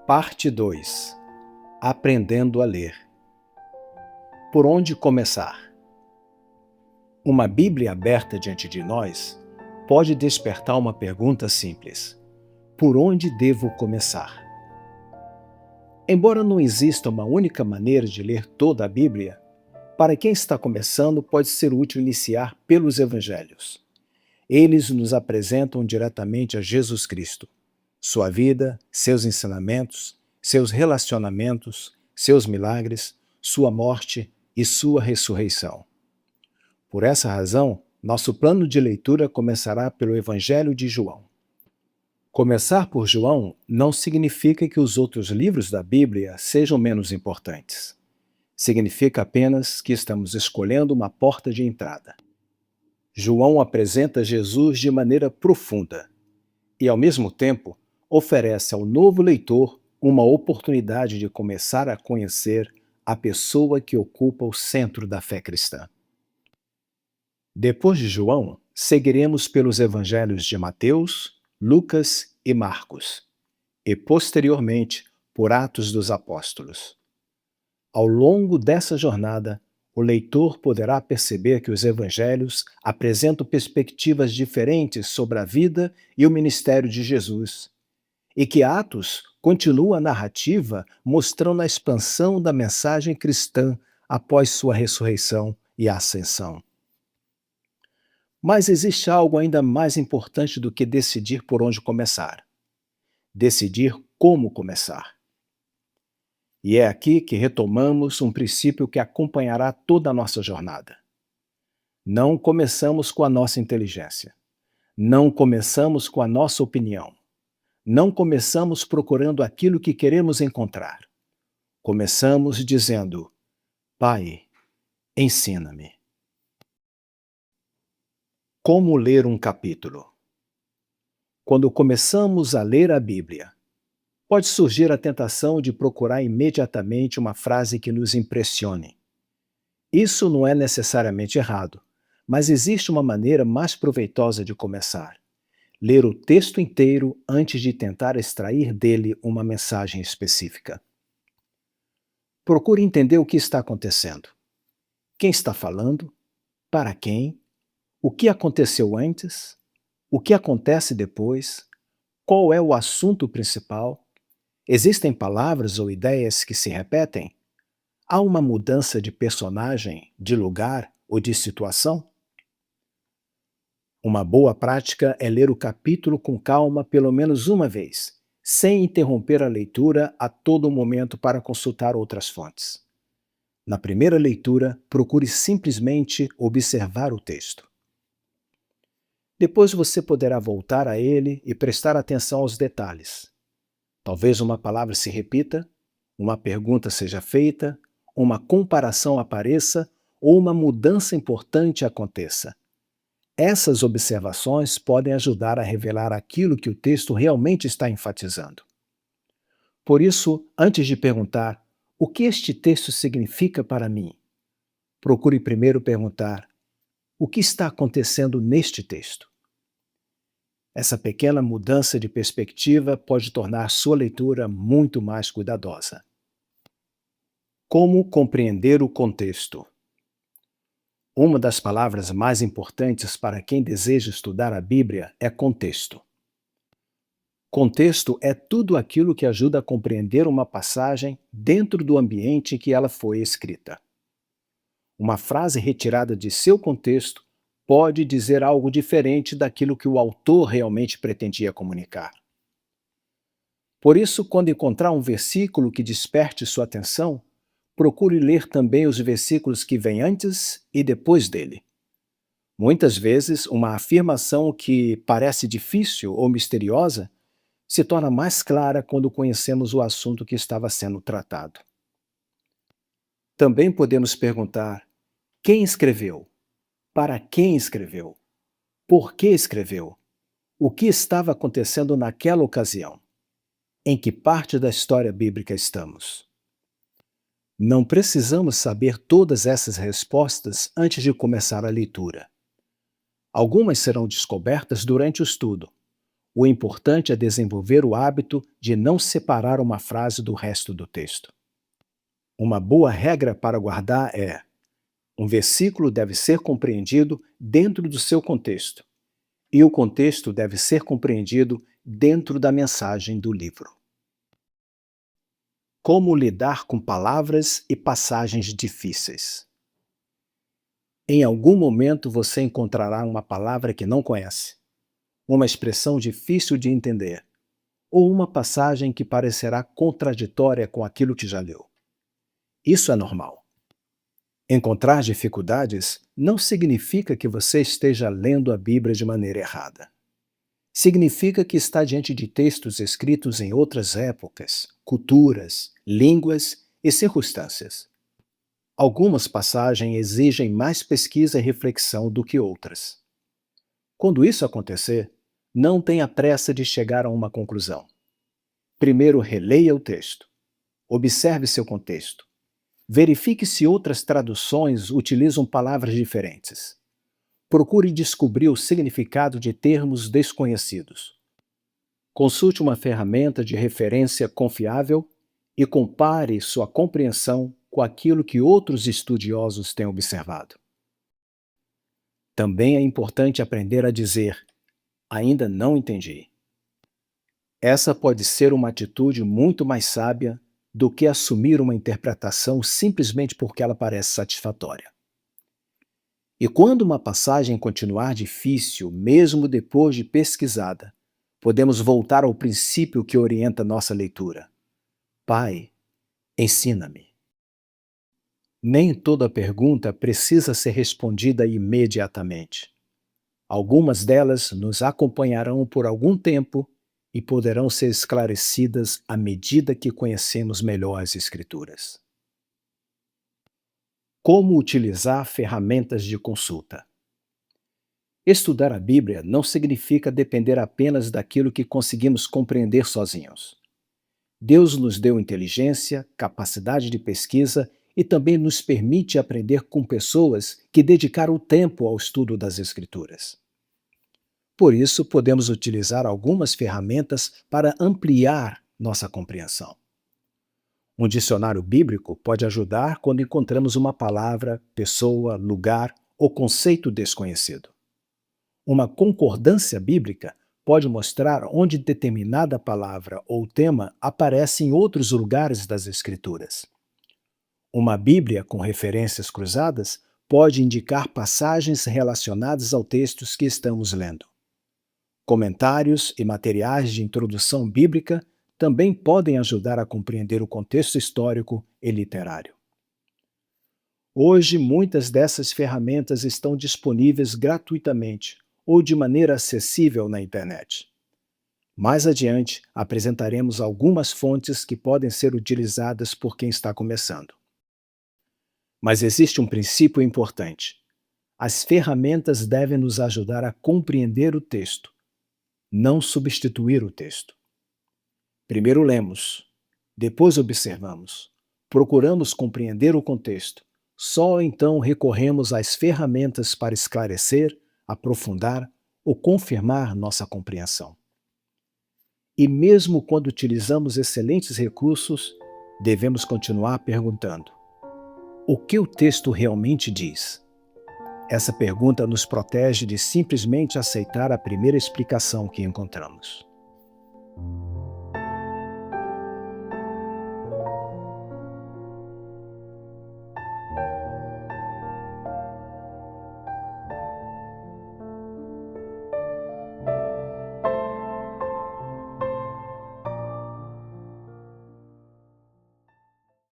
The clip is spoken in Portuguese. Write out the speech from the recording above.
Parte 2. Aprendendo a ler. Por onde começar? Uma Bíblia aberta diante de nós pode despertar uma pergunta simples: por onde devo começar? Embora não exista uma única maneira de ler toda a Bíblia, para quem está começando pode ser útil iniciar pelos Evangelhos. Eles nos apresentam diretamente a Jesus Cristo, sua vida, seus ensinamentos, seus relacionamentos, seus milagres, sua morte e sua ressurreição. Por essa razão, nosso plano de leitura começará pelo Evangelho de João. Começar por João não significa que os outros livros da Bíblia sejam menos importantes. Significa apenas que estamos escolhendo uma porta de entrada. João apresenta Jesus de maneira profunda e, ao mesmo tempo, oferece ao novo leitor uma oportunidade de começar a conhecer a pessoa que ocupa o centro da fé cristã. Depois de João, seguiremos pelos evangelhos de Mateus, Lucas e Marcos, e posteriormente por Atos dos Apóstolos. Ao longo dessa jornada, o leitor poderá perceber que os evangelhos apresentam perspectivas diferentes sobre a vida e o ministério de Jesus, e que Atos continua a narrativa mostrando a expansão da mensagem cristã após sua ressurreição e ascensão. Mas existe algo ainda mais importante do que decidir por onde começar: decidir como começar. E é aqui que retomamos um princípio que acompanhará toda a nossa jornada. Não começamos com a nossa inteligência. Não começamos com a nossa opinião. Não começamos procurando aquilo que queremos encontrar. Começamos dizendo: Pai, ensina-me. Como ler um capítulo? Quando começamos a ler a Bíblia, pode surgir a tentação de procurar imediatamente uma frase que nos impressione. Isso não é necessariamente errado, mas existe uma maneira mais proveitosa de começar: ler o texto inteiro antes de tentar extrair dele uma mensagem específica. Procure entender o que está acontecendo. Quem está falando? Para quem? O que aconteceu antes? O que acontece depois? Qual é o assunto principal? Existem palavras ou ideias que se repetem? Há uma mudança de personagem, de lugar ou de situação? Uma boa prática é ler o capítulo com calma pelo menos uma vez, sem interromper a leitura a todo momento para consultar outras fontes. Na primeira leitura, procure simplesmente observar o texto. Depois você poderá voltar a ele e prestar atenção aos detalhes. Talvez uma palavra se repita, uma pergunta seja feita, uma comparação apareça ou uma mudança importante aconteça. Essas observações podem ajudar a revelar aquilo que o texto realmente está enfatizando. Por isso, antes de perguntar o que este texto significa para mim, procure primeiro perguntar: o que está acontecendo neste texto? Essa pequena mudança de perspectiva pode tornar sua leitura muito mais cuidadosa. Como compreender o contexto? Uma das palavras mais importantes para quem deseja estudar a Bíblia é contexto. Contexto é tudo aquilo que ajuda a compreender uma passagem dentro do ambiente em que ela foi escrita. Uma frase retirada de seu contexto pode dizer algo diferente daquilo que o autor realmente pretendia comunicar. Por isso, quando encontrar um versículo que desperte sua atenção, procure ler também os versículos que vêm antes e depois dele. Muitas vezes, uma afirmação que parece difícil ou misteriosa se torna mais clara quando conhecemos o assunto que estava sendo tratado. Também podemos perguntar: quem escreveu? Para quem escreveu? Por que escreveu? O que estava acontecendo naquela ocasião? Em que parte da história bíblica estamos? Não precisamos saber todas essas respostas antes de começar a leitura. Algumas serão descobertas durante o estudo, O importante é desenvolver o hábito de não separar uma frase do resto do texto. Uma boa regra para guardar é: um versículo deve ser compreendido dentro do seu contexto, e o contexto deve ser compreendido dentro da mensagem do livro. Como lidar com palavras e passagens difíceis? Em algum momento você encontrará uma palavra que não conhece, uma expressão difícil de entender, ou uma passagem que parecerá contraditória com aquilo que já leu. Isso é normal. Encontrar dificuldades não significa que você esteja lendo a Bíblia de maneira errada. Significa que está diante de textos escritos em outras épocas, culturas, línguas e circunstâncias. Algumas passagens exigem mais pesquisa e reflexão do que outras. Quando isso acontecer, não tenha pressa de chegar a uma conclusão. Primeiro, releia o texto. Observe seu contexto. Verifique se outras traduções utilizam palavras diferentes. Procure descobrir o significado de termos desconhecidos. Consulte uma ferramenta de referência confiável e compare sua compreensão com aquilo que outros estudiosos têm observado. Também é importante aprender a dizer: ainda não entendi. Essa pode ser uma atitude muito mais sábia do que assumir uma interpretação simplesmente porque ela parece satisfatória. E quando uma passagem continuar difícil, mesmo depois de pesquisada, podemos voltar ao princípio que orienta nossa leitura. Pai, ensina-me. Nem toda pergunta precisa ser respondida imediatamente. Algumas delas nos acompanharão por algum tempo e poderão ser esclarecidas à medida que conhecemos melhor as Escrituras. Como utilizar ferramentas de consulta? Estudar a Bíblia não significa depender apenas daquilo que conseguimos compreender sozinhos. Deus nos deu inteligência, capacidade de pesquisa e também nos permite aprender com pessoas que dedicaram tempo ao estudo das Escrituras. Por isso, podemos utilizar algumas ferramentas para ampliar nossa compreensão. Um dicionário bíblico pode ajudar quando encontramos uma palavra, pessoa, lugar ou conceito desconhecido. Uma concordância bíblica pode mostrar onde determinada palavra ou tema aparece em outros lugares das Escrituras. Uma Bíblia com referências cruzadas pode indicar passagens relacionadas aos textos que estamos lendo. Comentários e materiais de introdução bíblica também podem ajudar a compreender o contexto histórico e literário. Hoje, muitas dessas ferramentas estão disponíveis gratuitamente ou de maneira acessível na internet. Mais adiante, apresentaremos algumas fontes que podem ser utilizadas por quem está começando. Mas existe um princípio importante. As ferramentas devem nos ajudar a compreender o texto, não substituir o texto. Primeiro lemos, depois observamos, procuramos compreender o contexto. Só então recorremos às ferramentas para esclarecer, aprofundar ou confirmar nossa compreensão. E mesmo quando utilizamos excelentes recursos, devemos continuar perguntando: o que o texto realmente diz? Essa pergunta nos protege de simplesmente aceitar a primeira explicação que encontramos.